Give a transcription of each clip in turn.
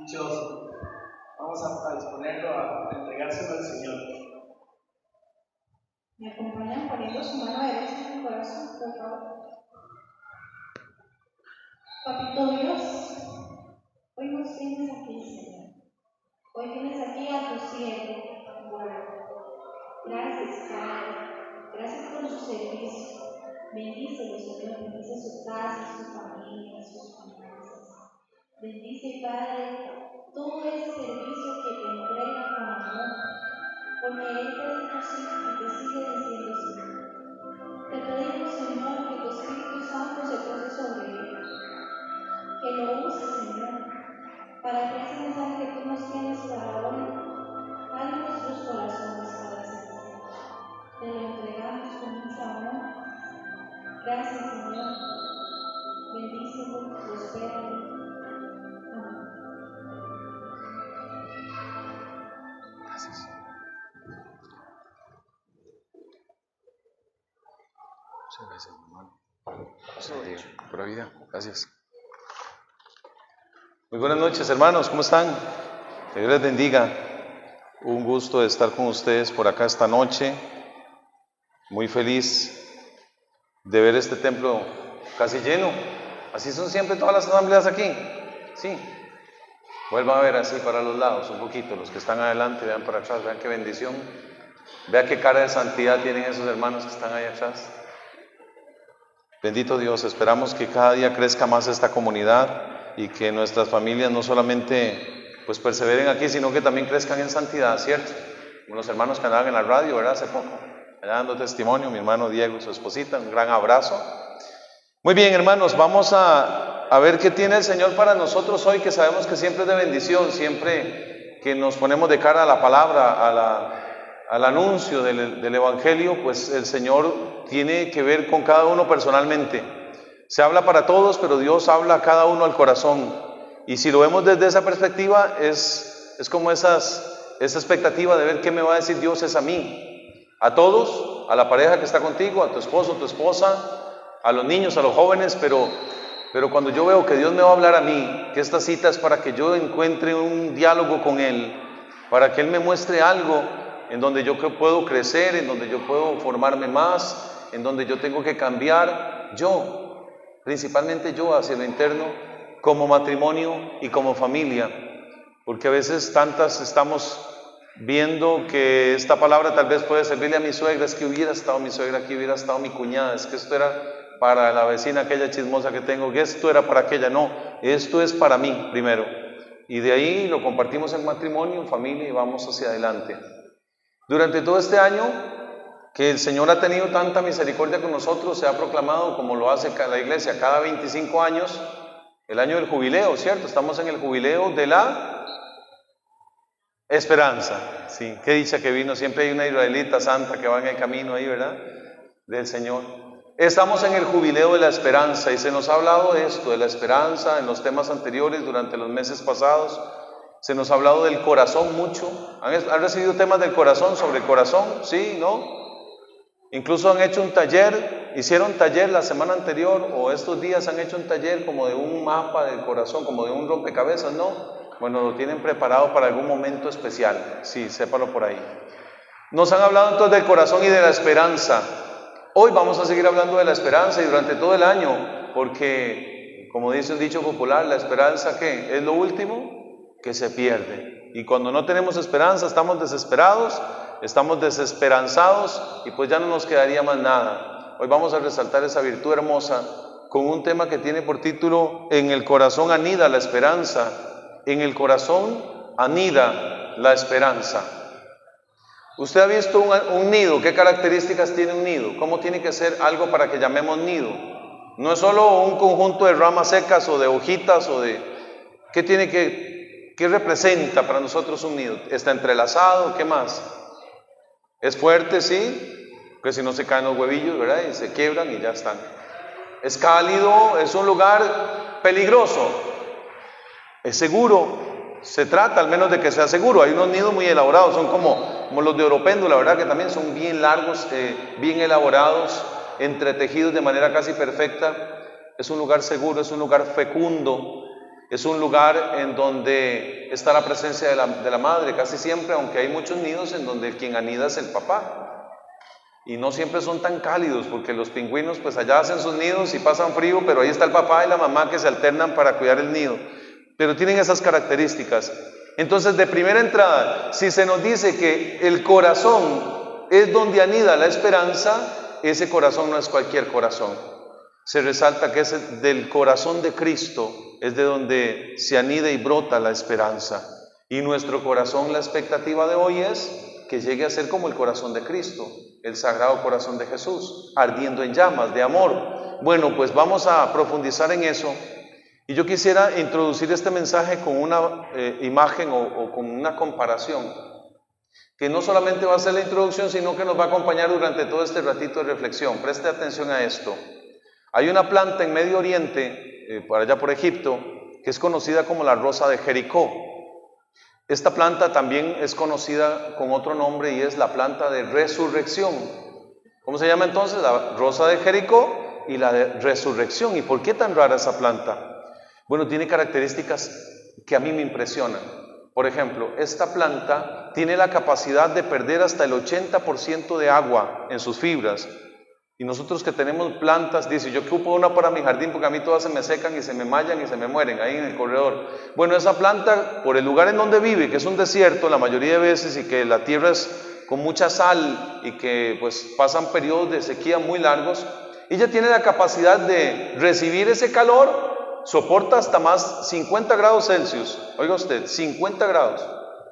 dichoso. Vamos a disponerlo a entregárselo al Señor. Me acompañan poniendo su mano derecha en el corazón, por favor. Papito Dios, hoy nos tienes aquí, Señor. Hoy tienes aquí a tu siervo. Bueno, gracias, Padre. Gracias por su servicio. Bendícelo, Señor. Bendice su casa, su familia, sus finanzas. Bendice, Padre, todo ese servicio que te entrega con amor, porque Él te dijo sí y te sigue diciendo sí. Te pedimos, Señor, que tu Espíritu Santo se pose sobre Él, que lo uses, Señor, para que ese mensaje que tú nos tienes para hoy cale en nuestros corazones, Padre Señor. Te lo entregamos con mucho amor. Gracias, Señor. Bendícelo, prospéralo. Amén. Gracias. Muchas gracias, hermano. Pura vida. Gracias. Muy buenas noches, hermanos. ¿Cómo están? Que Dios les bendiga. Un gusto de estar con ustedes por acá esta noche. Muy feliz de ver este templo casi lleno. Así son siempre todas las asambleas aquí. Sí. Vuelvan a ver así para los lados un poquito. Los que están adelante, vean para atrás. Vean qué bendición. Vean qué cara de santidad tienen esos hermanos que están ahí atrás. Bendito Dios, esperamos que cada día crezca más esta comunidad y que nuestras familias no solamente pues perseveren aquí, sino que también crezcan en santidad, ¿cierto? Como los hermanos que andaban en la radio, ¿verdad? Hace poco, allá dando testimonio, mi hermano Diego y su esposita, un gran abrazo. Muy bien, hermanos, vamos a ver qué tiene el Señor para nosotros hoy, que sabemos que siempre es de bendición, siempre que nos ponemos de cara a la palabra, al anuncio del Evangelio, pues el Señor tiene que ver con cada uno personalmente. Se habla para todos, pero Dios habla a cada uno al corazón. Y si lo vemos desde esa perspectiva, es como esa expectativa de ver qué me va a decir Dios es a mí. A todos, a la pareja que está contigo, a tu esposo, tu esposa, a los niños, a los jóvenes, pero cuando yo veo que Dios me va a hablar a mí, que esta cita es para que yo encuentre un diálogo con Él, para que Él me muestre algo en donde yo puedo crecer, en donde yo puedo formarme más, en donde yo tengo que cambiar, yo, principalmente yo hacia lo interno, como matrimonio y como familia, porque a veces tantas estamos viendo que esta palabra tal vez puede servirle a mi suegra, es que hubiera estado mi suegra aquí, hubiera estado mi cuñada, es que esto era para la vecina aquella chismosa que tengo, que esto era para aquella, no, esto es para mí primero, y de ahí lo compartimos en matrimonio, en familia y vamos hacia adelante. Durante todo este año que el Señor ha tenido tanta misericordia con nosotros, se ha proclamado, como lo hace la iglesia cada 25 años, el año del jubileo, ¿cierto? Estamos en el jubileo de la esperanza, sí, qué dicha que vino, siempre hay una israelita santa que va en el camino ahí, ¿verdad? Del Señor. Estamos en el jubileo de la esperanza y se nos ha hablado de esto, de la esperanza, en los temas anteriores, durante los meses pasados. Se nos ha hablado del corazón mucho. ¿Han recibido temas del corazón, sobre el corazón? ¿Sí? ¿No? Incluso han hecho un taller, hicieron taller la semana anterior o estos días han hecho un taller como de un mapa del corazón, como de un rompecabezas, ¿no? Bueno, lo tienen preparado para algún momento especial. Sí, sépalo por ahí. Nos han hablado entonces del corazón y de la esperanza. Hoy vamos a seguir hablando de la esperanza y durante todo el año, porque, como dice un dicho popular, la esperanza, ¿qué? Es lo último que se pierde. Y cuando no tenemos esperanza, estamos desesperados, estamos desesperanzados y pues ya no nos quedaría más nada. Hoy vamos a resaltar esa virtud hermosa con un tema que tiene por título En el corazón anida la esperanza. En el corazón anida la esperanza. ¿Usted ha visto un nido? ¿Qué características tiene un nido? ¿Cómo tiene que ser algo para que llamemos nido? No es solo un conjunto de ramas secas o de hojitas o de... ¿Qué representa para nosotros un nido? ¿Está entrelazado? ¿Qué más? ¿Es fuerte? Sí, porque si no se caen los huevillos, ¿verdad? Y se quiebran y ya están. ¿Es cálido? ¿Es un lugar peligroso? ¿Es seguro? Se trata al menos de que sea seguro. Hay unos nidos muy elaborados, son como los de oropéndula, ¿verdad? Que también son bien largos, bien elaborados, entretejidos de manera casi perfecta. Es un lugar seguro, es un lugar fecundo. Es un lugar en donde está la presencia de la madre casi siempre, aunque hay muchos nidos en donde quien anida es el papá. Y no siempre son tan cálidos, porque los pingüinos pues allá hacen sus nidos y pasan frío, pero ahí está el papá y la mamá que se alternan para cuidar el nido. Pero tienen esas características. Entonces, de primera entrada, si se nos dice que el corazón es donde anida la esperanza, ese corazón no es cualquier corazón. Se resalta que es del corazón de Cristo, es de donde se anida y brota la esperanza. Y nuestro corazón, la expectativa de hoy es que llegue a ser como el corazón de Cristo, el sagrado corazón de Jesús, ardiendo en llamas de amor. Bueno, pues vamos a profundizar en eso. Y yo quisiera introducir este mensaje con una imagen o con una comparación, que no solamente va a ser la introducción, sino que nos va a acompañar durante todo este ratito de reflexión. Preste atención a esto. Hay una planta en Medio Oriente, por allá por Egipto, que es conocida como la rosa de Jericó. Esta planta también es conocida con otro nombre y es la planta de resurrección. ¿Cómo se llama entonces? La rosa de Jericó y la de resurrección. ¿Y por qué tan rara esa planta? Bueno, tiene características que a mí me impresionan. Por ejemplo, esta planta tiene la capacidad de perder hasta el 80% de agua en sus fibras. Y nosotros que tenemos plantas, dice, yo ocupo una para mi jardín porque a mí todas se me secan y se me mallan y se me mueren ahí en el corredor. Bueno, esa planta, por el lugar en donde vive, que es un desierto la mayoría de veces y que la tierra es con mucha sal y que pues pasan periodos de sequía muy largos, ella tiene la capacidad de recibir ese calor, soporta hasta más 50 grados Celsius, oiga usted, 50 grados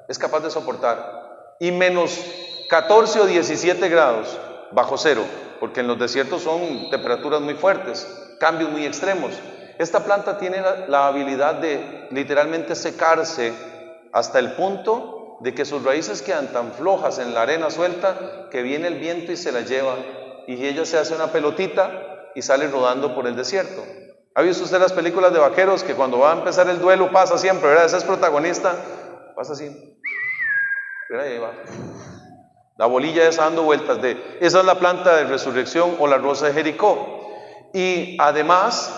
es capaz de soportar, y menos 14 o 17 grados bajo cero, porque en los desiertos son temperaturas muy fuertes, cambios muy extremos. Esta planta tiene la habilidad de literalmente secarse hasta el punto de que sus raíces quedan tan flojas en la arena suelta que viene el viento y se la lleva, y ella se hace una pelotita y sale rodando por el desierto. ¿Ha visto usted las películas de vaqueros que cuando va a empezar el duelo pasa siempre, ¿verdad? Ese es protagonista, pasa así, ¿verdad? Y ahí va. La bolilla esa dando vueltas esa es la planta de resurrección o la rosa de Jericó. Y además,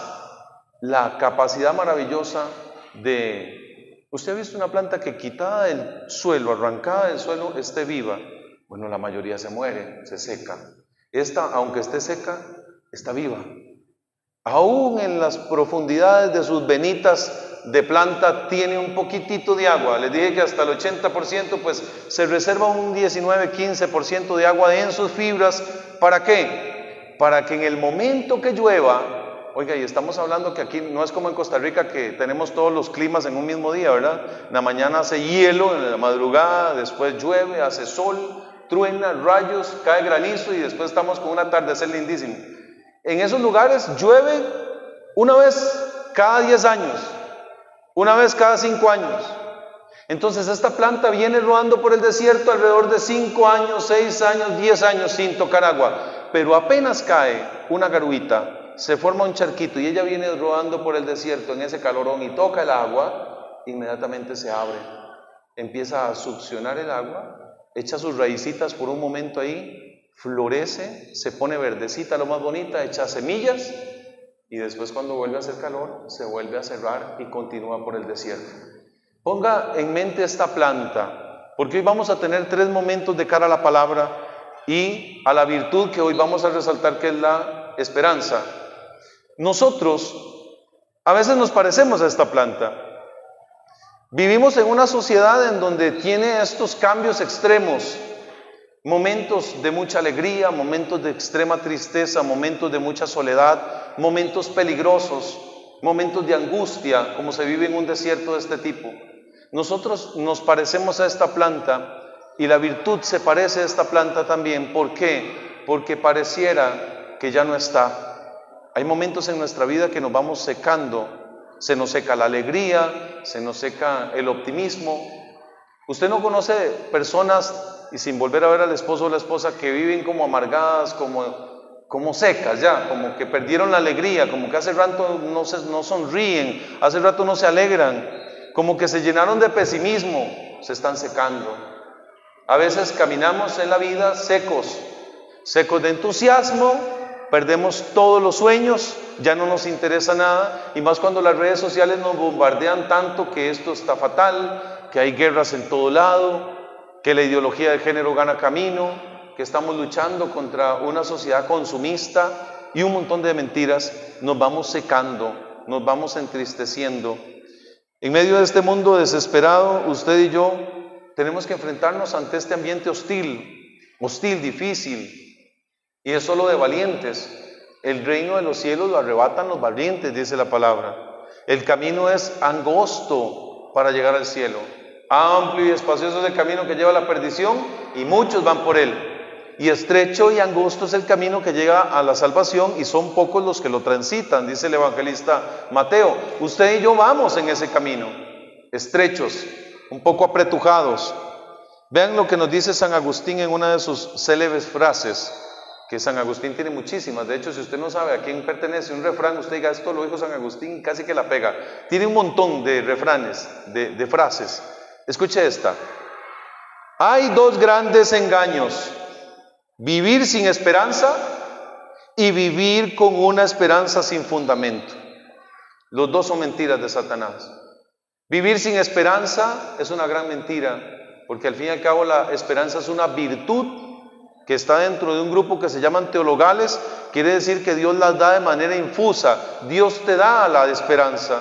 la capacidad maravillosa de... ¿Usted ha visto una planta que quitada del suelo, arrancada del suelo, esté viva? Bueno, la mayoría se muere, se seca. Esta, aunque esté seca, está viva. Aún en las profundidades de sus venitas de planta tiene un poquitito de agua. Les dije que hasta el 80% pues se reserva un 19-15% de agua en sus fibras. ¿Para qué? Para que en el momento que llueva, oiga, y estamos hablando que aquí no es como en Costa Rica que tenemos todos los climas en un mismo día, ¿verdad? En la mañana hace hielo, en la madrugada, después llueve, hace sol, truena, rayos, cae granizo y después estamos con un atardecer lindísimo. En esos lugares llueve una vez cada 10 años, una vez cada 5 años. Entonces esta planta viene rodando por el desierto alrededor de 5 años, 6 años, 10 años sin tocar agua. Pero apenas cae una garuita, se forma un charquito y ella viene rodando por el desierto en ese calorón y toca el agua, inmediatamente se abre. Empieza a succionar el agua, echa sus raícitas por un momento ahí, florece, se pone verdecita, lo más bonita, echa semillas y después cuando vuelve a hacer calor se vuelve a cerrar y continúa por el desierto. Ponga en mente esta planta, porque hoy vamos a tener 3 momentos de cara a la palabra y a la virtud que hoy vamos a resaltar, que es la esperanza. Nosotros a veces nos parecemos a esta planta. Vivimos en una sociedad en donde tiene estos cambios extremos, momentos de mucha alegría, momentos de extrema tristeza, momentos de mucha soledad, momentos peligrosos, momentos de angustia, como se vive en un desierto de este tipo. Nosotros nos parecemos a esta planta y la virtud se parece a esta planta también. ¿Por qué? Porque pareciera que ya no está. Hay momentos en nuestra vida que nos vamos secando, se nos seca la alegría, se nos seca el optimismo. Usted no conoce personas, y sin volver a ver al esposo o la esposa, que viven como amargadas, como secas ya, como que perdieron la alegría, como que hace rato no sonríen, hace rato no se alegran, como que se llenaron de pesimismo, se están secando. A veces caminamos en la vida secos de entusiasmo, perdemos todos los sueños, ya no nos interesa nada, y más cuando las redes sociales nos bombardean tanto que esto está fatal, que hay guerras en todo lado, que la ideología de género gana camino, que estamos luchando contra una sociedad consumista y un montón de mentiras. Nos vamos secando, nos vamos entristeciendo. En medio de este mundo desesperado, usted y yo tenemos que enfrentarnos ante este ambiente hostil, difícil, y es solo de valientes. El reino de los cielos lo arrebatan los valientes, dice la palabra. El camino es angosto para llegar al cielo. Amplio y espacioso es el camino que lleva a la perdición y muchos van por él. Y estrecho y angosto es el camino que llega a la salvación y son pocos los que lo transitan, dice el evangelista Mateo. Usted y yo vamos en ese camino, estrechos, un poco apretujados. Vean lo que nos dice San Agustín en una de sus célebres frases, que San Agustín tiene muchísimas. De hecho, si usted no sabe a quién pertenece un refrán, usted diga, esto lo dijo San Agustín, casi que la pega. Tiene un montón de refranes, de frases. Escuche esta: hay dos grandes engaños: vivir sin esperanza y vivir con una esperanza sin fundamento. Los dos son mentiras de Satanás. Vivir sin esperanza es una gran mentira, porque al fin y al cabo la esperanza es una virtud que está dentro de un grupo que se llaman teologales. Quiere decir que Dios las da de manera infusa. Dios te da la esperanza,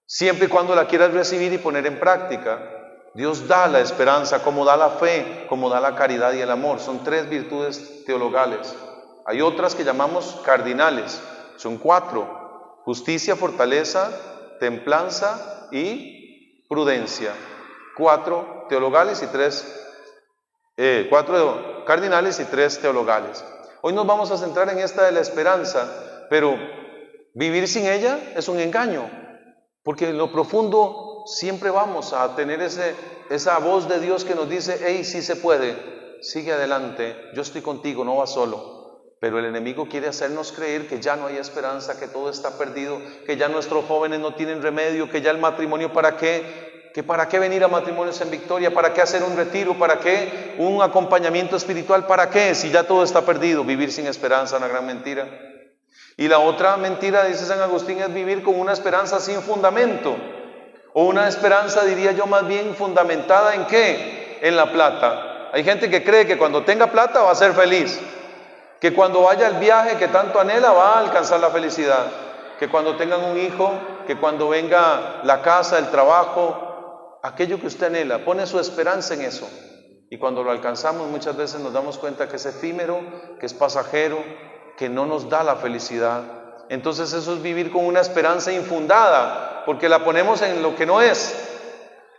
siempre y cuando la quieras recibir y poner en práctica. Dios da la esperanza, como da la fe, como da la caridad y el amor. Son tres virtudes teologales. Hay otras que llamamos cardinales, son 4: justicia, fortaleza, templanza y prudencia. 4 teologales y 4 cardinales y 3 teologales. Hoy nos vamos a centrar en esta de la esperanza, pero vivir sin ella es un engaño, porque en lo profundo siempre vamos a tener esa voz de Dios que nos dice: hey, sí se puede, sigue adelante, yo estoy contigo, no vas solo. Pero el enemigo quiere hacernos creer que ya no hay esperanza, que todo está perdido, que ya nuestros jóvenes no tienen remedio, que ya el matrimonio, ¿para qué? Que para qué venir a Matrimonios en Victoria, para qué hacer un retiro, para qué un acompañamiento espiritual, para qué, si ya todo está perdido. Vivir sin esperanza, una gran mentira. Y la otra mentira, dice San Agustín, es vivir con una esperanza sin fundamento, o una esperanza, diría yo, más bien fundamentada ¿en qué? En la plata. Hay gente que cree que cuando tenga plata va a ser feliz, que cuando vaya al viaje que tanto anhela va a alcanzar la felicidad, que cuando tengan un hijo, que cuando venga la casa, el trabajo, aquello que usted anhela, pone su esperanza en eso. Y cuando lo alcanzamos muchas veces nos damos cuenta que es efímero, que es pasajero, que no nos da la felicidad. Entonces eso es vivir con una esperanza infundada, porque la ponemos en lo que no es.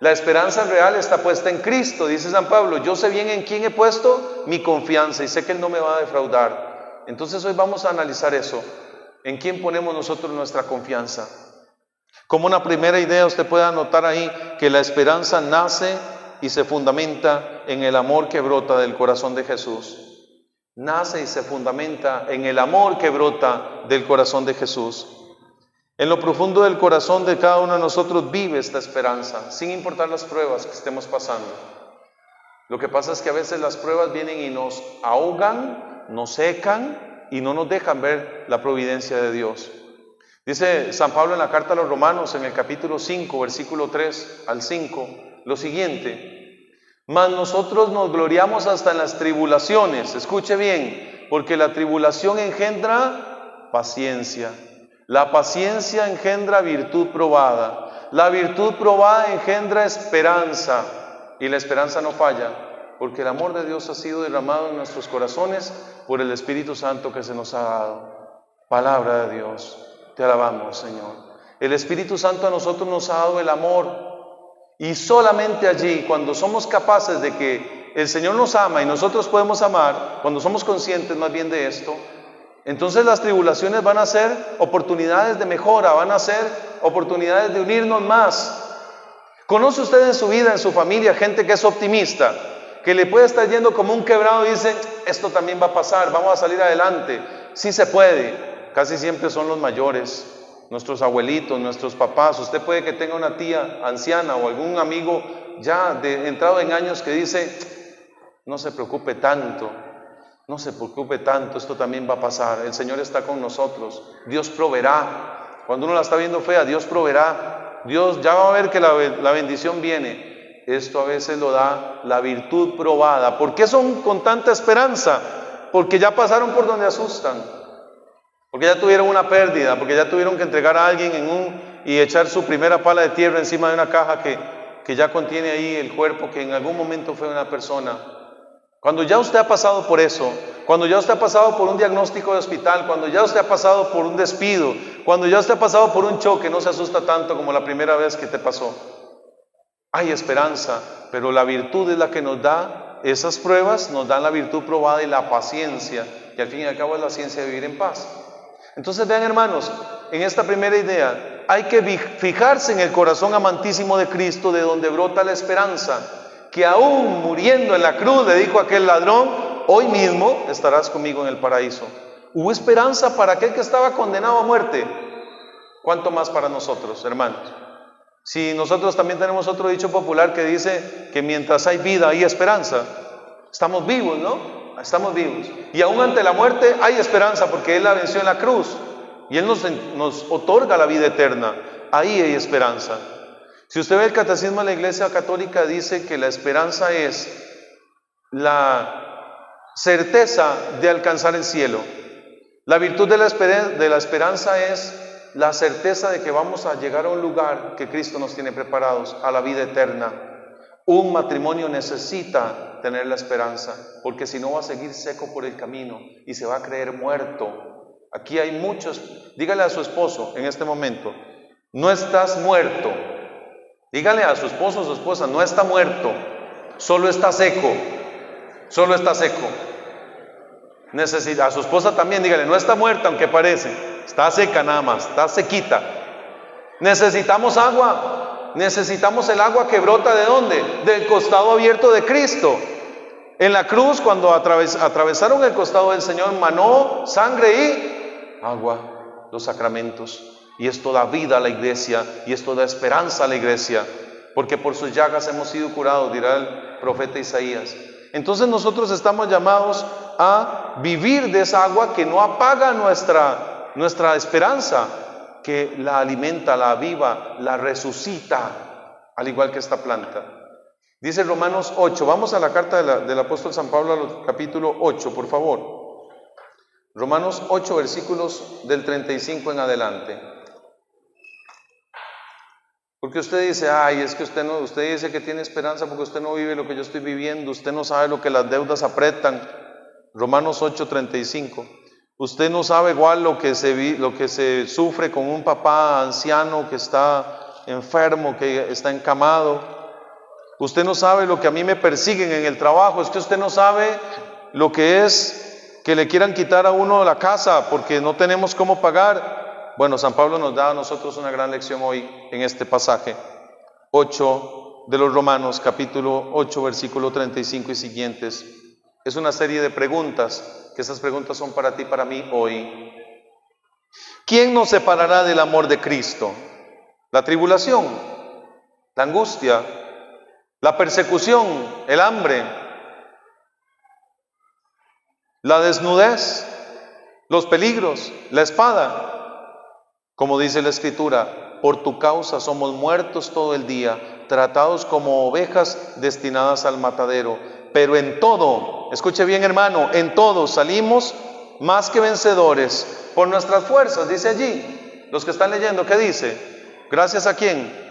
La esperanza real está puesta en Cristo, dice San Pablo: yo sé bien en quién he puesto mi confianza y sé que Él no me va a defraudar. Entonces hoy vamos a analizar eso, en quién ponemos nosotros nuestra confianza. Como una primera idea, usted puede anotar ahí que la esperanza nace y se fundamenta en el amor que brota del corazón de Jesús. Nace y se fundamenta en el amor que brota del corazón de Jesús. En lo profundo del corazón de cada uno de nosotros vive esta esperanza, sin importar las pruebas que estemos pasando. Lo que pasa es que a veces las pruebas vienen y nos ahogan, nos secan y no nos dejan ver la providencia de Dios. Dice San Pablo en la carta a los Romanos, en el capítulo 5, versículo 3 al 5, lo siguiente: mas nosotros nos gloriamos hasta en las tribulaciones, escuche bien, porque la tribulación engendra paciencia. La paciencia engendra virtud probada. La virtud probada engendra esperanza. Y la esperanza no falla, porque el amor de Dios ha sido derramado en nuestros corazones por el Espíritu Santo que se nos ha dado. Palabra de Dios, te alabamos, Señor. El Espíritu Santo a nosotros nos ha dado el amor. Y solamente allí, cuando somos capaces de que el Señor nos ama y nosotros podemos amar, cuando somos conscientes más bien de esto, entonces las tribulaciones van a ser oportunidades de mejora, van a ser oportunidades de unirnos más. ¿Conoce usted en su vida, en su familia, gente que es optimista, que le puede estar yendo como un quebrado y dice: esto también va a pasar, vamos a salir adelante? Sí se puede. Casi siempre son los mayores, nuestros abuelitos, nuestros papás. Usted puede que tenga una tía anciana o algún amigo ya entrado en años que dice: no se preocupe tanto. No se preocupe tanto, esto también va a pasar. El Señor está con nosotros. Dios proveerá. Cuando uno la está viendo fea, Dios proveerá. Dios ya va a ver que la bendición viene. Esto a veces lo da la virtud probada. ¿Por qué son con tanta esperanza? Porque ya pasaron por donde asustan. Porque ya tuvieron una pérdida. Porque ya tuvieron que entregar a alguien y echar su primera pala de tierra encima de una caja que ya contiene ahí el cuerpo que en algún momento fue una persona. Cuando ya usted ha pasado por eso, cuando ya usted ha pasado por un diagnóstico de hospital, cuando ya usted ha pasado por un despido, cuando ya usted ha pasado por un choque, no se asusta tanto como la primera vez que te pasó. Hay esperanza, pero la virtud es la que nos da esas pruebas, nos dan la virtud probada y la paciencia, y al fin y al cabo es la ciencia de vivir en paz. Entonces vean, hermanos, en esta primera idea hay que fijarse en el corazón amantísimo de Cristo, de donde brota la esperanza, que aún muriendo en la cruz le dijo a aquel ladrón: hoy mismo estarás conmigo en el paraíso. Hubo esperanza para aquel que estaba condenado a muerte. ¿Cuánto más para nosotros, hermanos? Si nosotros también tenemos otro dicho popular que dice que mientras hay vida hay esperanza. Estamos vivos, ¿no? Estamos vivos. Y aún ante la muerte hay esperanza, porque Él la venció en la cruz y Él nos otorga la vida eterna. Ahí hay esperanza. Si usted ve el catecismo de la Iglesia Católica, dice que la esperanza es la certeza de alcanzar el cielo. La virtud de la esperanza es la certeza de que vamos a llegar a un lugar que Cristo nos tiene preparados, a la vida eterna. Un matrimonio necesita tener la esperanza, porque si no va a seguir seco por el camino y se va a creer muerto. Aquí hay muchos. Dígale a su esposo en este momento: no estás muerto. Dígale a su esposo o su esposa: no está muerto, solo está seco. Solo está seco. A su esposa también dígale: no está muerta aunque parece, está seca nada más, está sequita. Necesitamos agua. Necesitamos el agua que brota ¿de dónde? Del costado abierto de Cristo. En la cruz, cuando atravesaron el costado del Señor, manó sangre y agua, los sacramentos. Y esto da vida a la iglesia, y esto da esperanza a la iglesia, porque por sus llagas hemos sido curados, dirá el profeta Isaías. Entonces nosotros estamos llamados a vivir de esa agua que no apaga nuestra esperanza, que la alimenta, la aviva, la resucita, al igual que esta planta. Dice Romanos 8, vamos a la carta del apóstol San Pablo al capítulo 8, por favor. Romanos 8, versículos del 35 en adelante. Porque usted dice: ay, es que usted dice que tiene esperanza porque usted no vive lo que yo estoy viviendo, usted no sabe lo que las deudas apretan. Romanos 8:35. Usted no sabe igual lo que se sufre con un papá anciano que está enfermo, que está encamado. Usted no sabe lo que a mí me persiguen en el trabajo. Es que usted no sabe lo que es que le quieran quitar a uno la casa porque no tenemos cómo pagar. Bueno, San Pablo nos da a nosotros una gran lección hoy en este pasaje 8 de los Romanos, capítulo 8, versículo 35 y siguientes. Es una serie de preguntas, que esas preguntas son para ti y para mí hoy. ¿Quién nos separará del amor de Cristo? La tribulación, la angustia, la persecución, el hambre, la desnudez, los peligros, la espada. Como dice la Escritura: por tu causa somos muertos todo el día, tratados como ovejas destinadas al matadero. Pero en todo, escuche bien, hermano, en todo salimos más que vencedores por nuestras fuerzas. Dice allí, los que están leyendo, ¿qué dice? ¿Gracias a quién?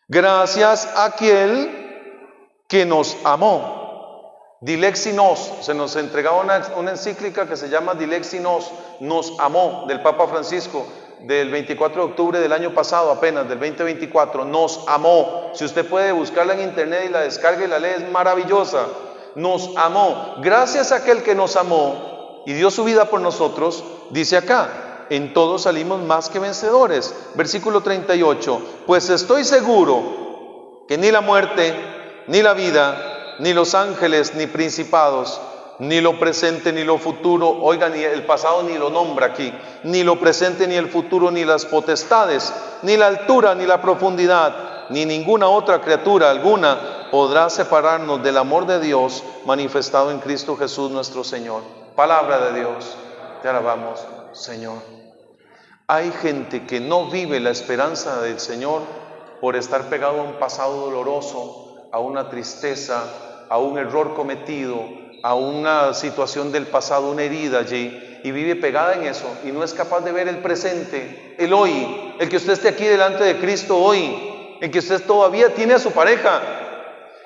Gracias a aquel que nos amó. Dilexi nos, se nos entregaba una encíclica que se llama Dilexi nos amó, del Papa Francisco, del 24 de octubre del año pasado, apenas del 2024, nos amó. Si usted puede buscarla en internet y la descarga y la lee, es maravillosa. Nos amó, gracias a aquel que nos amó y dio su vida por nosotros. Dice acá: en todo salimos más que vencedores. Versículo 38, pues estoy seguro que ni la muerte, ni la vida, ni los ángeles, ni principados, ni lo presente, ni lo futuro, oigan, ni el pasado ni lo nombra aquí, ni lo presente, ni el futuro, ni las potestades, ni la altura, ni la profundidad, ni ninguna otra criatura alguna podrá separarnos del amor de Dios manifestado en Cristo Jesús nuestro Señor. Palabra de Dios, te alabamos, Señor. Hay gente que no vive la esperanza del Señor por estar pegado a un pasado doloroso, a una tristeza, a un error cometido, a una situación del pasado, una herida allí, y vive pegada en eso y no es capaz de ver el presente, el hoy, el que usted esté aquí delante de Cristo hoy, en que usted todavía tiene a su pareja.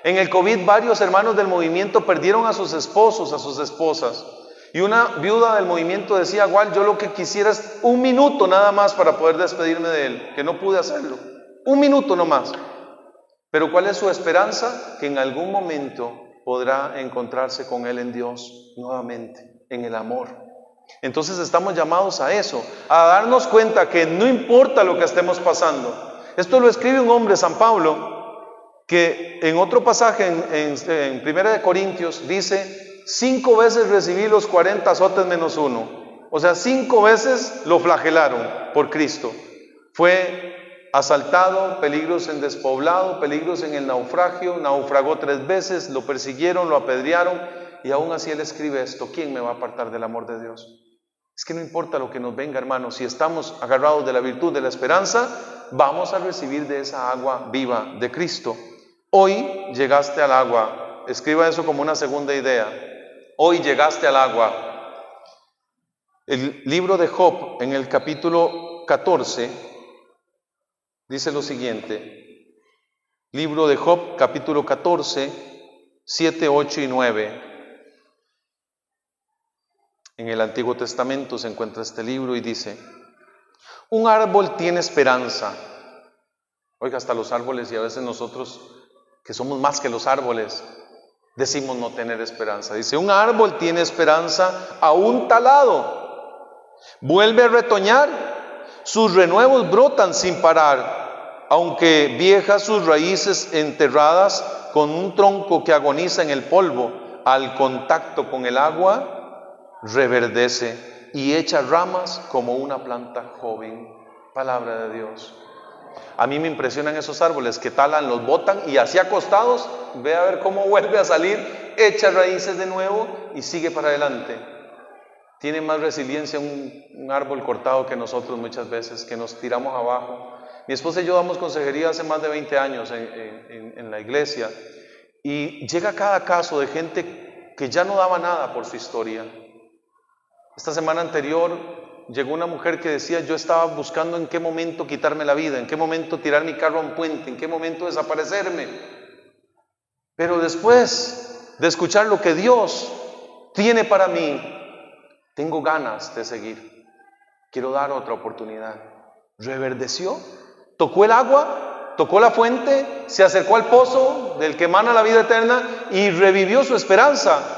En el COVID varios hermanos del movimiento perdieron a sus esposos, a sus esposas, y una viuda del movimiento decía: igual yo lo que quisiera es un minuto nada más para poder despedirme de él, que no pude hacerlo, un minuto nomás. Pero ¿cuál es su esperanza? Que en algún momento podrá encontrarse con él en Dios nuevamente, en el amor. Entonces estamos llamados a eso, a darnos cuenta que no importa lo que estemos pasando. Esto lo escribe un hombre, San Pablo, que en otro pasaje en 1 Corintios dice: 5 veces recibí los 40 azotes menos uno. O sea, 5 veces lo flagelaron por Cristo. Fue asaltado, peligros en despoblado, peligros en el naufragio, naufragó 3 veces, lo persiguieron, lo apedrearon, y aún así él escribe esto: ¿quién me va a apartar del amor de Dios? Es que no importa lo que nos venga, hermanos, si estamos agarrados de la virtud de la esperanza, vamos a recibir de esa agua viva de Cristo. Hoy llegaste al agua, escriba eso como una segunda idea. Hoy llegaste al agua. El libro de Job, en el capítulo 14, dice lo siguiente. Libro de Job, capítulo 14, 7, 8 y 9. En el Antiguo Testamento se encuentra este libro y dice: un árbol tiene esperanza. Oiga, hasta los árboles, y a veces nosotros, que somos más que los árboles, decimos no tener esperanza. Dice: un árbol tiene esperanza aún talado, vuelve a retoñar, sus renuevos brotan sin parar, aunque viejas sus raíces enterradas, con un tronco que agoniza en el polvo, al contacto con el agua reverdece y echa ramas como una planta joven. Palabra de Dios. A mí me impresionan esos árboles que talan, los botan y así acostados, ve a ver cómo vuelve a salir, echa raíces de nuevo y sigue para adelante. Tiene más resiliencia un árbol cortado que nosotros muchas veces, que nos tiramos abajo. Mi esposa y yo damos consejería hace más de 20 años en la iglesia, y llega cada caso de gente que ya no daba nada por su historia. Esta semana anterior llegó una mujer que decía: yo estaba buscando en qué momento quitarme la vida, en qué momento tirar mi carro a un puente, en qué momento desaparecerme. Pero después de escuchar lo que Dios tiene para mí, tengo ganas de seguir. Quiero dar otra oportunidad. Reverdeció, tocó el agua, tocó la fuente, se acercó al pozo del que emana la vida eterna y revivió su esperanza.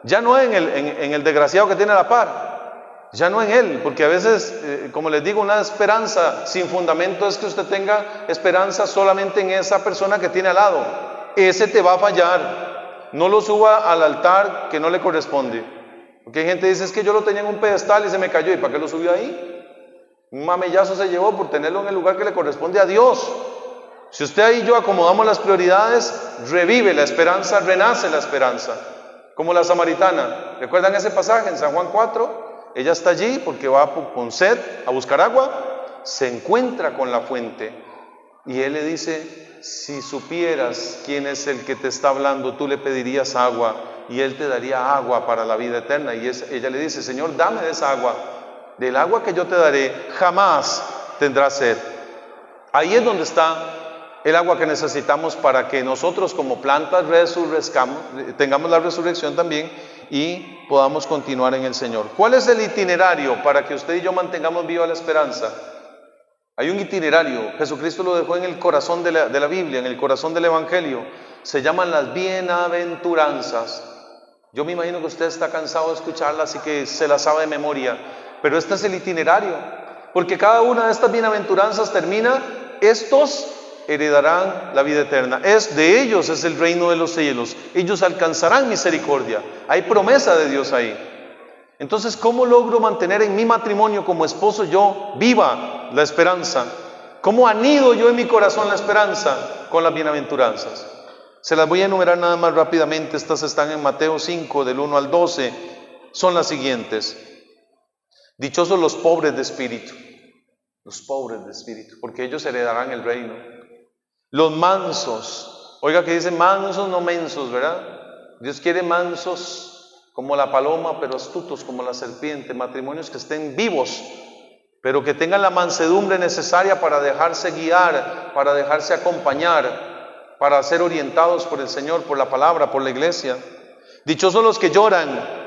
Ya no en el desgraciado que tiene a la par, ya no en él, porque a veces, como les digo, una esperanza sin fundamento es que usted tenga esperanza solamente en esa persona que tiene al lado. Ese te va a fallar. No lo suba al altar que no le corresponde. Porque hay gente que dice: es que yo lo tenía en un pedestal y se me cayó. ¿Y para qué lo subió ahí? Un mamellazo se llevó por tenerlo en el lugar que le corresponde a Dios. Si usted y yo acomodamos las prioridades, revive la esperanza, renace la esperanza. Como la samaritana. ¿Recuerdan ese pasaje en San Juan 4? Ella está allí porque va con sed a buscar agua, se encuentra con la fuente y él le dice: si supieras quién es el que te está hablando, tú le pedirías agua y él te daría agua para la vida eterna. Y ella le dice: Señor, dame de esa agua, del agua que yo te daré, jamás tendrás sed. Ahí es donde está el agua que necesitamos para que nosotros como plantas tengamos la resurrección también y podamos continuar en el Señor. ¿Cuál es el itinerario para que usted y yo mantengamos viva la esperanza? Hay un itinerario. Jesucristo lo dejó en el corazón de la Biblia, en el corazón del Evangelio. Se llaman las bienaventuranzas. Yo me imagino que usted está cansado de escucharlas y que se las sabe de memoria, pero este es el itinerario, porque cada una de estas bienaventuranzas termina: estos heredarán la vida eterna, de ellos es el reino de los cielos, ellos alcanzarán misericordia. Hay promesa de Dios ahí. Entonces, ¿cómo logro mantener en mi matrimonio como esposo yo viva la esperanza? ¿Cómo anido yo en mi corazón la esperanza? Con las bienaventuranzas. Se las voy a enumerar nada más rápidamente. Estas están en Mateo 5, del 1 al 12. Son las siguientes. Dichosos los pobres de espíritu. Los pobres de espíritu, porque ellos heredarán el reino. Los mansos. Oiga que dicen mansos, no mensos, ¿verdad? Dios quiere mansos como la paloma, pero astutos como la serpiente. Matrimonios que estén vivos, pero que tengan la mansedumbre necesaria para dejarse guiar, para dejarse acompañar, para ser orientados por el Señor, por la palabra, por la iglesia. Dichosos los que lloran.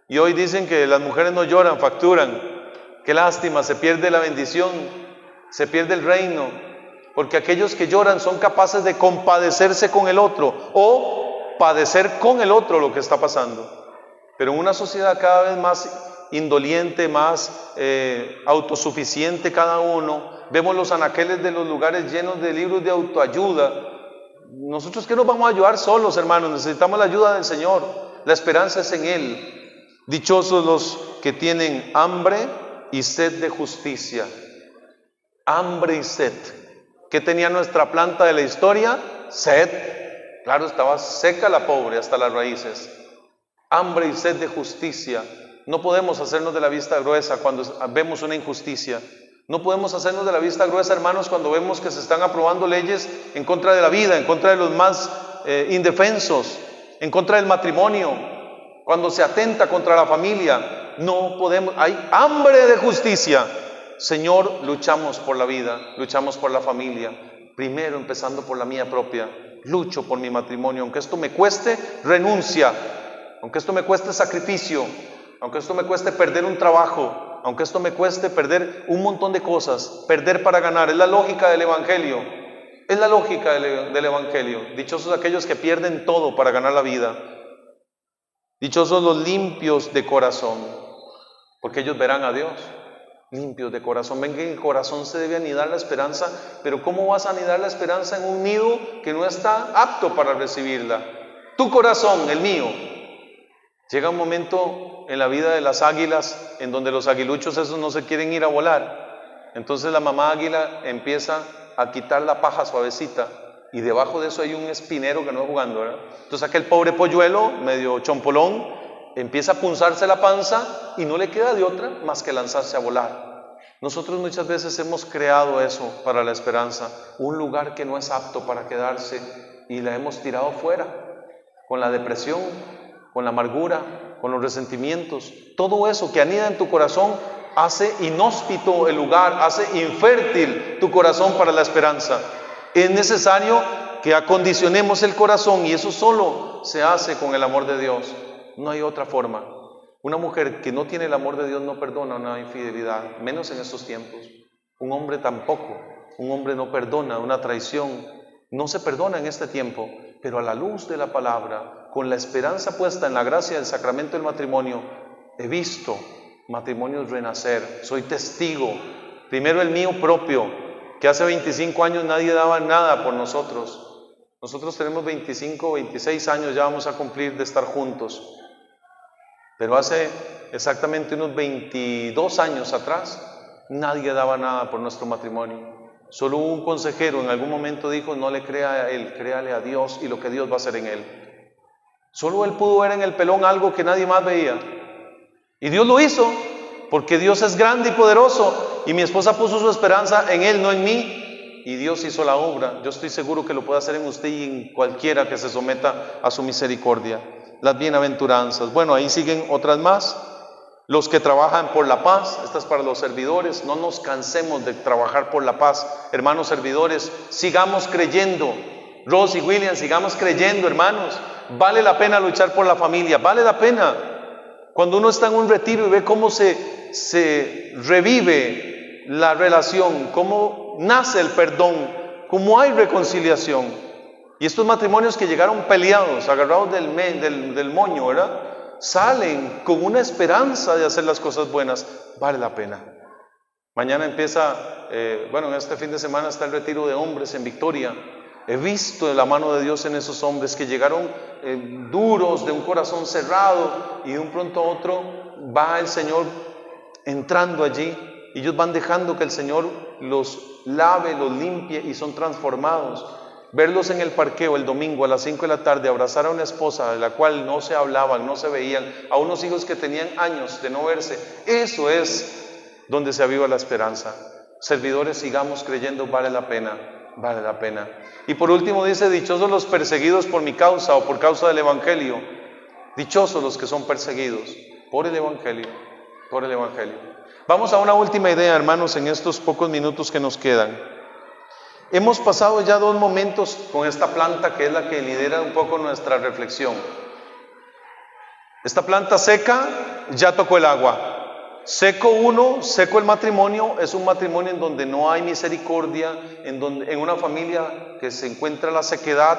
Y hoy dicen que las mujeres no lloran, facturan. Qué lástima, se pierde la bendición, se pierde el reino, porque aquellos que lloran son capaces de compadecerse con el otro o padecer con el otro lo que está pasando. Pero en una sociedad cada vez más indoliente, más autosuficiente cada uno, vemos los anaqueles de los lugares llenos de libros de autoayuda. Nosotros ¿qué nos vamos a ayudar solos, hermanos? Necesitamos la ayuda del Señor, la esperanza es en Él. Dichosos los que tienen hambre y sed de justicia. Hambre y sed. ¿Qué tenía nuestra planta de la historia? Sed. Claro, estaba seca la pobre hasta las raíces. Hambre y sed de justicia. No podemos hacernos de la vista gruesa cuando vemos una injusticia. No podemos hacernos de la vista gruesa, hermanos, cuando vemos que se están aprobando leyes en contra de la vida, en contra de los más indefensos, en contra del matrimonio, cuando se atenta contra la familia. No podemos, hay hambre de justicia. Señor, luchamos por la vida, luchamos por la familia, primero empezando por la mía propia. Lucho por mi matrimonio, aunque esto me cueste renuncia, aunque esto me cueste sacrificio, aunque esto me cueste perder un trabajo, aunque esto me cueste perder un montón de cosas, perder para ganar. Es la lógica del Evangelio, es la lógica del Evangelio. Dichosos aquellos que pierden todo para ganar la vida. Dichosos los limpios de corazón, porque ellos verán a Dios. Limpios de corazón. Ven que en el corazón se debe anidar la esperanza, pero ¿cómo vas a anidar la esperanza en un nido que no está apto para recibirla? Tu corazón, el mío. Llega un momento en la vida de las águilas en donde los aguiluchos esos no se quieren ir a volar. Entonces la mamá águila empieza a quitar la paja suavecita y debajo de eso hay un espinero que no es jugando, ¿verdad? Entonces aquel pobre polluelo, medio chompolón, empieza a punzarse la panza y no le queda de otra más que lanzarse a volar. Nosotros muchas veces hemos creado eso para la esperanza, un lugar que no es apto para quedarse y la hemos tirado fuera, con la depresión, con la amargura, con los resentimientos. Todo eso que anida en tu corazón hace inhóspito el lugar, hace infértil tu corazón para la esperanza. Es necesario que acondicionemos el corazón y eso solo se hace con el amor de Dios. No hay otra forma. Una mujer que no tiene el amor de Dios no perdona una infidelidad, menos en estos tiempos. Un hombre tampoco. Un hombre no perdona una traición. No se perdona en este tiempo, pero a la luz de la palabra, con la esperanza puesta en la gracia del sacramento del matrimonio, he visto matrimonios renacer. Soy testigo. Primero el mío propio, que hace 25 años nadie daba nada por nosotros. Nosotros tenemos 25, 26 años, ya vamos a cumplir de estar juntos. Pero hace exactamente unos 22 años atrás, nadie daba nada por nuestro matrimonio. Solo un consejero en algún momento dijo, no le crea a él, créale a Dios y lo que Dios va a hacer en él. Solo él pudo ver en el pelón algo que nadie más veía. Y Dios lo hizo, porque Dios es grande y poderoso, y mi esposa puso su esperanza en Él, no en mí, y Dios hizo la obra. Yo estoy seguro que lo puede hacer en usted y en cualquiera que se someta a su misericordia. Las bienaventuranzas. Bueno, ahí siguen otras más. Los que trabajan por la paz, esta es para los servidores. No nos cansemos de trabajar por la paz, hermanos servidores. Sigamos creyendo. Ross y William, sigamos creyendo, hermanos. Vale la pena luchar por la familia, vale la pena. Cuando uno está en un retiro y ve cómo se revive la relación, cómo nace el perdón, cómo hay reconciliación. Y estos matrimonios que llegaron peleados, agarrados del moño, ¿verdad? Salen con una esperanza de hacer las cosas buenas. Vale la pena. Mañana empieza, en este fin de semana está el retiro de hombres en Victoria. He visto la mano de Dios en esos hombres que llegaron duros, de un corazón cerrado, y de un pronto a otro va el Señor entrando allí. Ellos van dejando que el Señor los lave, los limpie y son transformados. Verlos en el parqueo el domingo a las 5 de la tarde, abrazar a una esposa de la cual no se hablaban, no se veían, a unos hijos que tenían años de no verse, eso es donde se aviva la esperanza. Servidores, sigamos creyendo, vale la pena, vale la pena. Y por último dice, dichosos los perseguidos por mi causa o por causa del Evangelio. Dichosos los que son perseguidos por el Evangelio, por el Evangelio. Vamos a una última idea, hermanos, en estos pocos minutos que nos quedan. Hemos pasado ya 2 momentos con esta planta que es la que lidera un poco nuestra reflexión. Esta planta seca ya tocó el agua. Seco 1, seco el matrimonio, es un matrimonio en donde no hay misericordia, en una familia que se encuentra la sequedad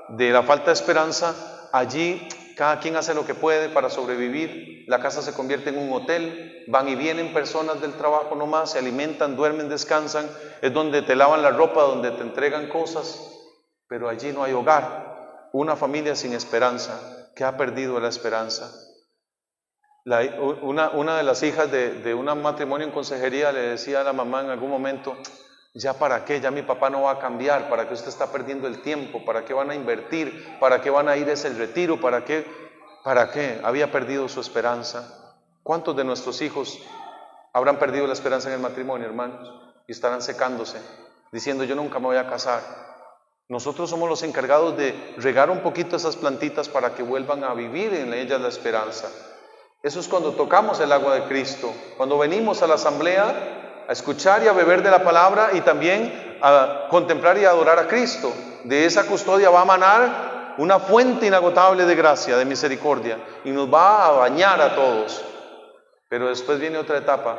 de la falta de esperanza. Allí cada quien hace lo que puede para sobrevivir. La casa se convierte en un hotel, van y vienen personas del trabajo nomás, se alimentan, duermen, descansan. Es donde te lavan la ropa, donde te entregan cosas, pero allí no hay hogar. Una familia sin esperanza, que ha perdido la esperanza. Una de las hijas de un matrimonio en consejería le decía a la mamá en algún momento, ya para qué, ya mi papá no va a cambiar, para qué usted está perdiendo el tiempo, para qué van a invertir, para qué van a ir a ese retiro, para qué, había perdido su esperanza. ¿Cuántos de nuestros hijos habrán perdido la esperanza en el matrimonio, hermanos? Y estarán secándose, diciendo yo nunca me voy a casar. Nosotros somos los encargados de regar un poquito esas plantitas para que vuelvan a vivir en ellas la esperanza. Eso es cuando tocamos el agua de Cristo, cuando venimos a la asamblea a escuchar y a beber de la palabra y también a contemplar y a adorar a Cristo. De esa custodia va a manar una fuente inagotable de gracia, de misericordia, y nos va a bañar a todos. Pero después viene otra etapa.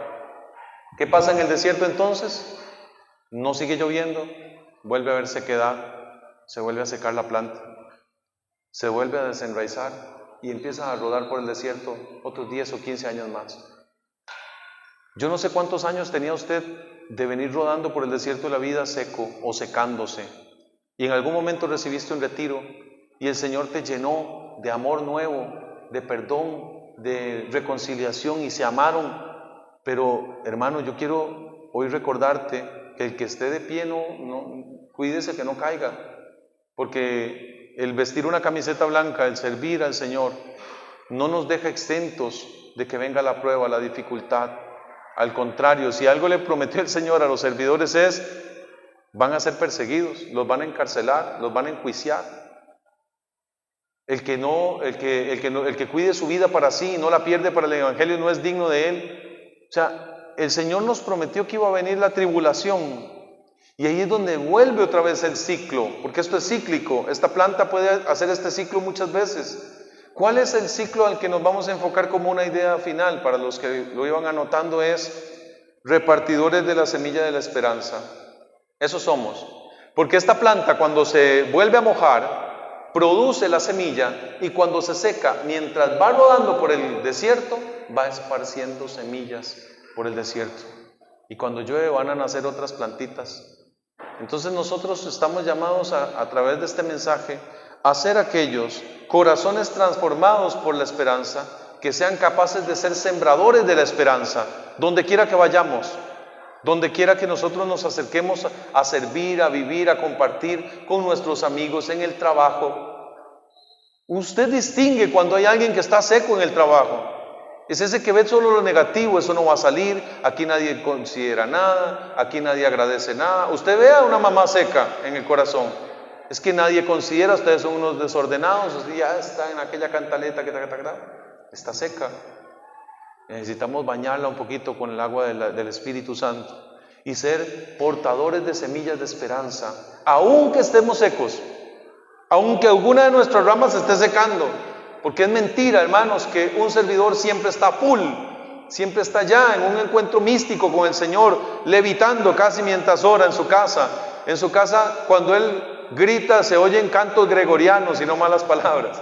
¿Qué pasa en el desierto entonces? No sigue lloviendo, vuelve a haber sequedad, se vuelve a secar la planta, se vuelve a desenraizar y empieza a rodar por el desierto otros 10 o 15 años más. Yo no sé cuántos años tenía usted de venir rodando por el desierto de la vida seco o secándose, y en algún momento recibiste un retiro y el Señor te llenó de amor nuevo, de perdón, de reconciliación y se amaron. Pero hermano, yo quiero hoy recordarte que el que esté de pie cuídese que no caiga, porque el vestir una camiseta blanca, el servir al Señor, no nos deja exentos de que venga la prueba, la dificultad. Al contrario, si algo le prometió el Señor a los servidores van a ser perseguidos, los van a encarcelar, los van a enjuiciar. El que cuide su vida para sí y no la pierde para el Evangelio no es digno de él. O sea, el Señor nos prometió que iba a venir la tribulación. Y ahí es donde vuelve otra vez el ciclo, porque esto es cíclico. Esta planta puede hacer este ciclo muchas veces. ¿Cuál es el ciclo al que nos vamos a enfocar como una idea final? Para los que lo iban anotando es repartidores de la semilla de la esperanza. Eso somos. Porque esta planta cuando se vuelve a mojar, produce la semilla y cuando se seca, mientras va rodando por el desierto, va esparciendo semillas por el desierto. Y cuando llueve van a nacer otras plantitas. Entonces nosotros estamos llamados a través de este mensaje a ser aquellos corazones transformados por la esperanza, que sean capaces de ser sembradores de la esperanza, donde quiera que vayamos, donde quiera que nosotros nos acerquemos a servir, a vivir, a compartir con nuestros amigos en el trabajo. Usted distingue cuando hay alguien que está seco en el trabajo. Es ese que ve solo lo negativo, eso no va a salir, aquí nadie considera nada, aquí nadie agradece nada. Usted ve a una mamá seca en el corazón, es que nadie considera, ustedes son unos desordenados, usted ya está en aquella cantaleta que está seca. Necesitamos bañarla un poquito con el agua del Espíritu Santo y ser portadores de semillas de esperanza, aunque estemos secos, aunque alguna de nuestras ramas se esté secando. Porque es mentira, hermanos, que un servidor siempre está full, siempre está ya en un encuentro místico con el Señor, levitando casi mientras ora en su casa. En su casa, cuando Él grita, se oyen cantos gregorianos y no malas palabras.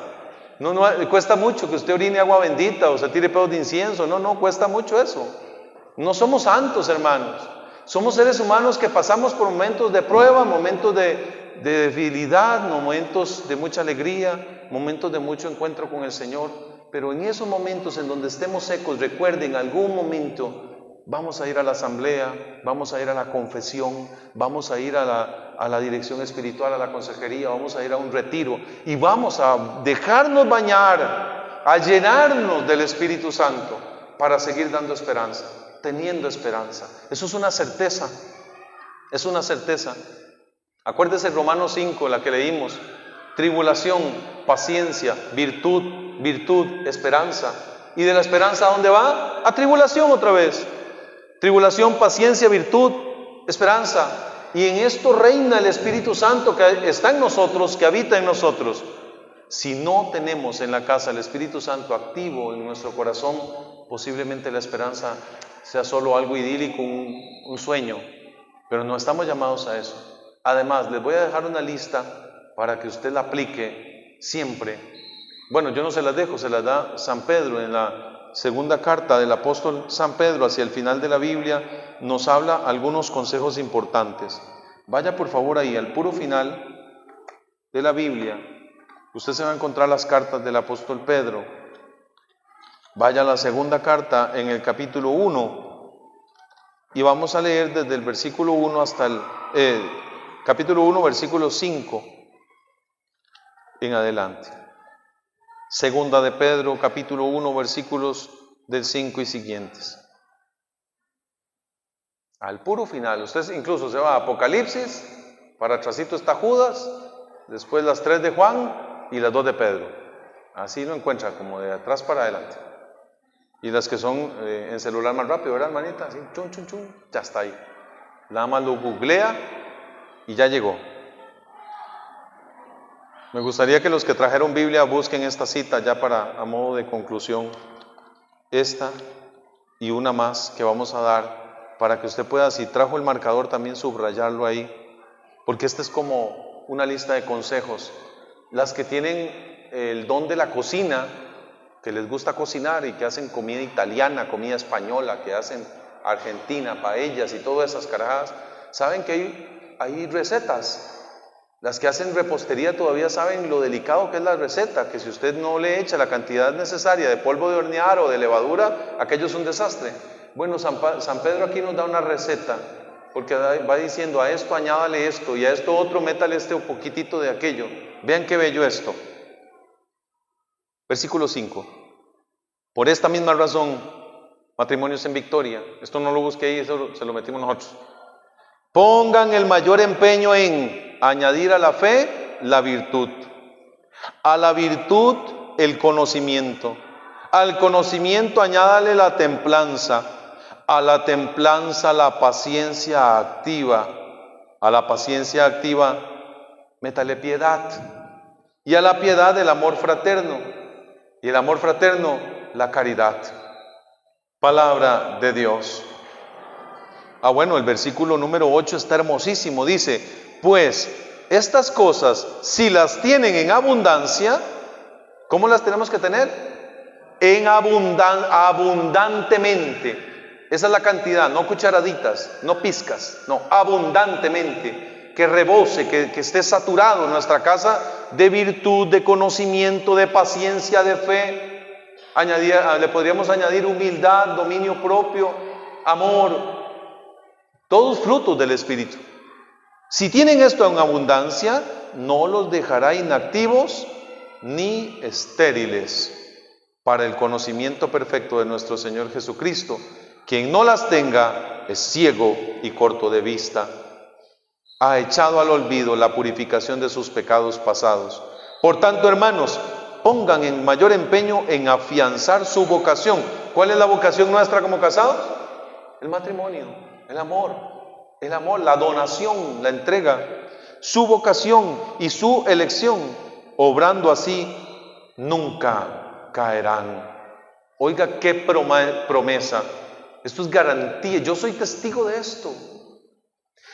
No, cuesta mucho que usted orine agua bendita o se tire pedos de incienso. No, cuesta mucho eso. No somos santos, hermanos. Somos seres humanos que pasamos por momentos de prueba, momentos de debilidad, momentos de mucha alegría, momentos de mucho encuentro con el Señor. Pero en esos momentos en donde estemos secos, recuerden, algún momento vamos a ir a la asamblea, vamos a ir a la confesión, vamos a ir a la dirección espiritual, a la consejería, vamos a ir a un retiro y vamos a dejarnos bañar, a llenarnos del Espíritu Santo para seguir dando esperanza, teniendo esperanza. Eso es una certeza, es una certeza. Acuérdese Romanos 5, la que leímos: tribulación, paciencia, virtud, esperanza. ¿Y de la esperanza a dónde va? A tribulación otra vez. Tribulación, paciencia, virtud, esperanza. Y en esto reina el Espíritu Santo que está en nosotros, que habita en nosotros. Si no tenemos en la casa el Espíritu Santo activo en nuestro corazón, posiblemente la esperanza sea solo algo idílico, un sueño. Pero no estamos llamados a eso. Además, les voy a dejar una lista para que usted la aplique siempre. Bueno, yo no se las dejo, se las da San Pedro en la segunda carta del apóstol San Pedro, hacia el final de la Biblia, nos habla algunos consejos importantes. Vaya por favor ahí, al puro final de la Biblia, usted se va a encontrar las cartas del apóstol Pedro. Vaya a la segunda carta en el capítulo 1 y vamos a leer desde el versículo 1 hasta el capítulo 1, versículo 5 en adelante. Segunda de Pedro, capítulo 1, versículos del 5 y siguientes. Al puro final, usted incluso se va a Apocalipsis, para atrásito está Judas, después las 3 de Juan y las 2 de Pedro. Así lo encuentra, como de atrás para adelante. Y las que son en celular más rápido, ¿verdad, hermanita? Así, chun, chun, chun, ya está ahí. Nada más lo googlea y ya llegó. Me gustaría que los que trajeron Biblia busquen esta cita ya a modo de conclusión. Esta y una más que vamos a dar para que usted pueda, si trajo el marcador, también subrayarlo ahí. Porque esta es como una lista de consejos. Las que tienen el don de la cocina, que les gusta cocinar y que hacen comida italiana, comida española, que hacen argentina, paellas y todas esas carajadas, saben que hay recetas. Las que hacen repostería todavía saben lo delicado que es la receta, que si usted no le echa la cantidad necesaria de polvo de hornear o de levadura, aquello es un desastre. Bueno, San Pedro aquí nos da una receta, porque va diciendo: a esto añádale esto, y a esto otro métale un poquitito de aquello. Vean qué bello esto. Versículo 5. Por esta misma razón, matrimonios en victoria, esto no lo busqué ahí, eso se lo metimos nosotros. Pongan el mayor empeño en añadir a la fe la virtud, a la virtud el conocimiento, al conocimiento añádale la templanza, a la templanza la paciencia activa, a la paciencia activa métale piedad, y a la piedad el amor fraterno, y el amor fraterno la caridad. Palabra de Dios. Bueno, el versículo número 8 está hermosísimo, dice: pues estas cosas, si las tienen en abundancia, ¿cómo las tenemos que tener? Abundantemente. Esa es la cantidad, no cucharaditas, no pizcas, no, abundantemente, que rebose, que esté saturado en nuestra casa de virtud, de conocimiento, de paciencia, de fe. Le podríamos añadir humildad, dominio propio, amor, todos frutos del Espíritu. Si tienen esto en abundancia, no los dejará inactivos ni estériles para el conocimiento perfecto de nuestro Señor Jesucristo. Quien no las tenga es ciego y corto de vista. Ha echado al olvido la purificación de sus pecados pasados. Por tanto, hermanos, pongan en mayor empeño en afianzar su vocación. ¿Cuál es la vocación nuestra como casados? El matrimonio, el amor, la donación, la entrega, su vocación y su elección. Obrando así, nunca caerán. Oiga, qué promesa. Esto es garantía. Yo soy testigo de esto.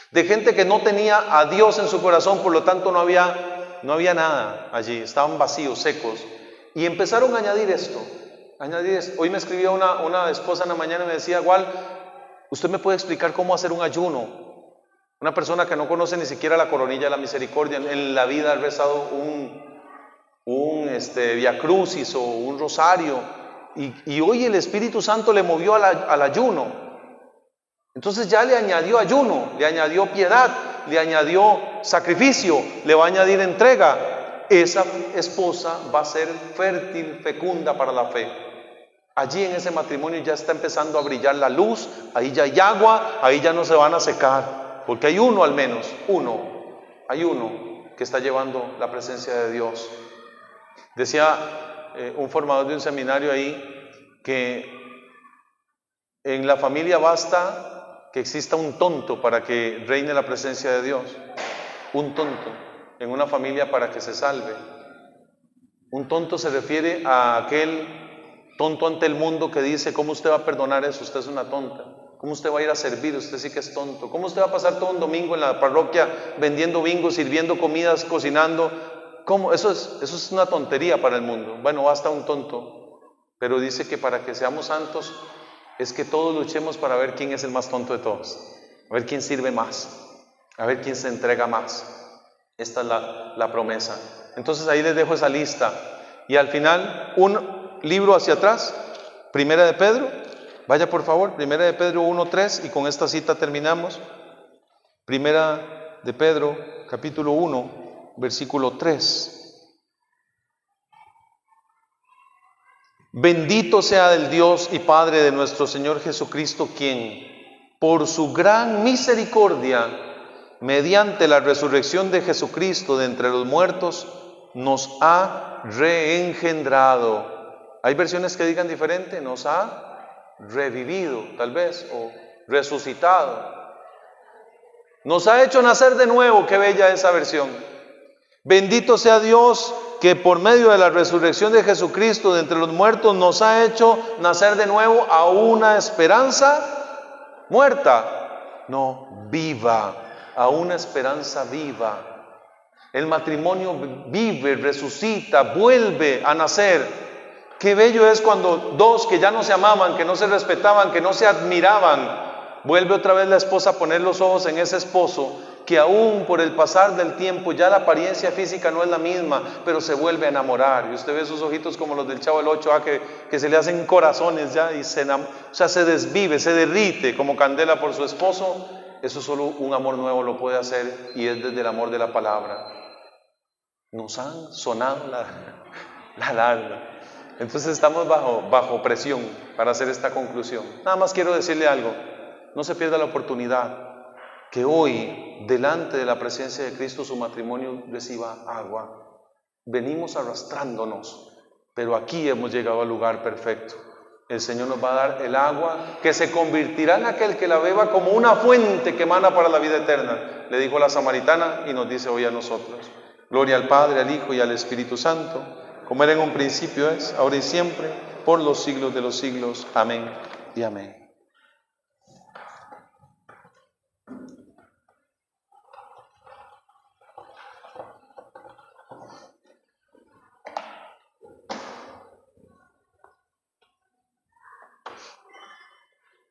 De gente que no tenía a Dios en su corazón, por lo tanto no había nada allí. Estaban vacíos, secos. Y empezaron a añadir esto. Hoy me escribió una esposa en la mañana y me decía: igual, ¿usted me puede explicar cómo hacer un ayuno? Una persona que no conoce ni siquiera la coronilla de la misericordia, en la vida ha rezado un Via Crucis o un rosario, y hoy el Espíritu Santo le movió al ayuno. Entonces ya le añadió ayuno, le añadió piedad, le añadió sacrificio, le va a añadir entrega. Esa esposa va a ser fértil, fecunda para la fe. Allí en ese matrimonio ya está empezando a brillar la luz, ahí ya hay agua, ahí ya no se van a secar, porque hay uno al menos, hay uno que está llevando la presencia de Dios. Decía un formador de un seminario ahí que en la familia basta que exista un tonto para que reine la presencia de Dios. Un tonto en una familia para que se salve. Un tonto se refiere a aquel tonto ante el mundo que dice: ¿cómo usted va a perdonar eso? Usted es una tonta. ¿Cómo usted va a ir a servir? Usted sí que es tonto. ¿Cómo usted va a pasar todo un domingo en la parroquia vendiendo bingos, sirviendo comidas, cocinando? ¿Cómo? Eso es una tontería para el mundo. Bueno, basta un tonto. Pero dice que para que seamos santos es que todos luchemos para ver quién es el más tonto de todos. A ver quién sirve más. A ver quién se entrega más. Esta es la promesa. Entonces ahí les dejo esa lista. Y al final, un libro hacia atrás, Primera de Pedro. Vaya por favor, Primera de Pedro 1:3, y con esta cita terminamos. Primera de Pedro, capítulo 1, versículo 3. Bendito sea el Dios y Padre de nuestro Señor Jesucristo, quien, por su gran misericordia, mediante la resurrección de Jesucristo de entre los muertos, nos ha reengendrado. Hay versiones que digan diferente: nos ha revivido, tal vez, o resucitado. Nos ha hecho nacer de nuevo. Qué bella esa versión. Bendito sea Dios que por medio de la resurrección de Jesucristo de entre los muertos nos ha hecho nacer de nuevo a una esperanza muerta, no, viva, a una esperanza viva. El matrimonio vive, resucita, vuelve a nacer. Qué bello es cuando dos que ya no se amaban, que no se respetaban, que no se admiraban, vuelve otra vez la esposa a poner los ojos en ese esposo, que aún por el pasar del tiempo ya la apariencia física no es la misma, pero se vuelve a enamorar. Y usted ve sus ojitos como los del Chavo del Ocho, que se le hacen corazones ya, y se desvive, se derrite como candela por su esposo. Eso solo un amor nuevo lo puede hacer, y es desde el amor de la palabra. Nos han sonado la alarma. Entonces estamos bajo presión para hacer esta conclusión. Nada más quiero decirle algo: no se pierda la oportunidad que hoy, delante de la presencia de Cristo, su matrimonio reciba agua. Venimos arrastrándonos, pero aquí hemos llegado al lugar perfecto. El Señor nos va a dar el agua que se convertirá en aquel que la beba como una fuente que emana para la vida eterna. Le dijo la samaritana y nos dice hoy a nosotros. Gloria al Padre, al Hijo y al Espíritu Santo, como era en un principio, es, ahora y siempre, por los siglos de los siglos. Amén y amén.